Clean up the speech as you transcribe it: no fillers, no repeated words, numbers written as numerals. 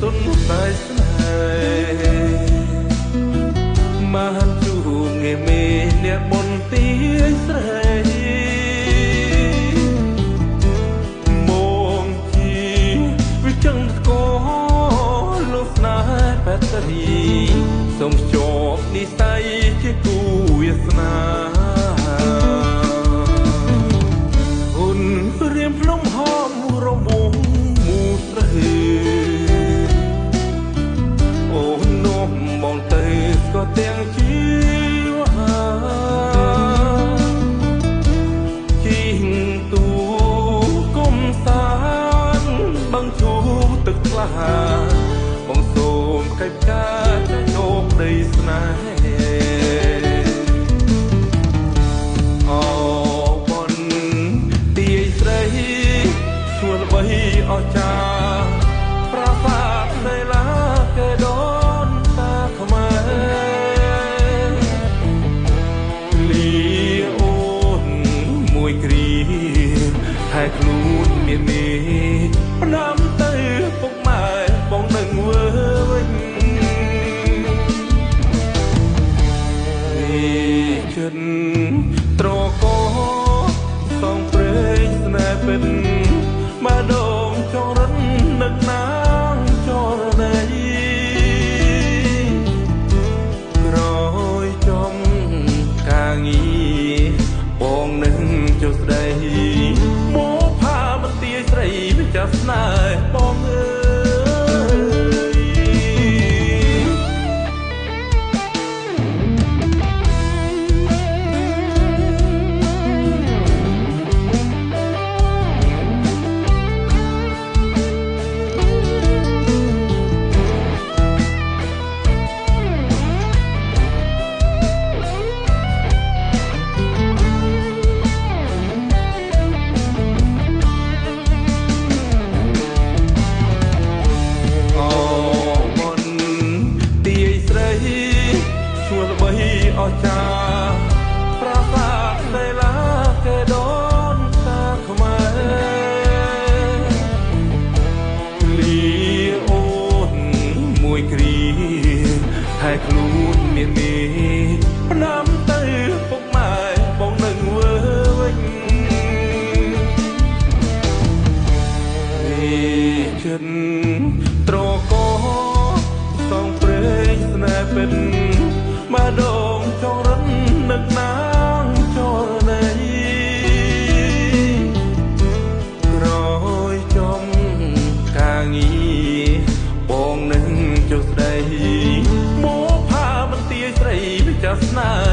ទុនតែស្នេហ៍មកជួងងាមេអ្នកបុនទីស្រីមកជីវិចង់ស្គាល់លោកស្នេហ៍បែតរីសូមជាប់និស័យជាគូវាសនាអូនរៀមភ្នំហមរមងមូស្រីអូននោមបងទៅក៏ទាំងជីវជីងទូគុំសានបងជួទឹកថ្លាបងសូមកិច្ចការចែកនោមដីស្នេហ៍អស្ចារ្យប្រាសាទនៃឡាកេដូនតាខ្មែរលីអូនមួយគ្រាហើយខ្លួនមានមេផ្ដាំទៅពុកម៉ែបងនឹងវើវិញចិត្តត្រកសងព្រេងស្នេហ៍ពិតមកដងចងរិននឹកណាងចរណីក្រោយចំការងារបងនឹងចុះស្ដីមកផាមិនទាយស្រីវិចាស្នេហ៍បងអើអស្ចារ្យប្រាសាទនៃឡាកេដូនតាខ្មែរលីអូនមួយគ្រាហើយខ្លួនមានមេផ្ដាំទៅពុកម៉ែបងនឹងវើវិញចិត្តត្រកសងព្រេងស្នេហ៍ពិតមកដងចងរិននឹកណាងចរណីក្រោយចំការងារបងនឹងចុះស្ដីមកផាមិនទាយស្រីវិចាស្នេហ៍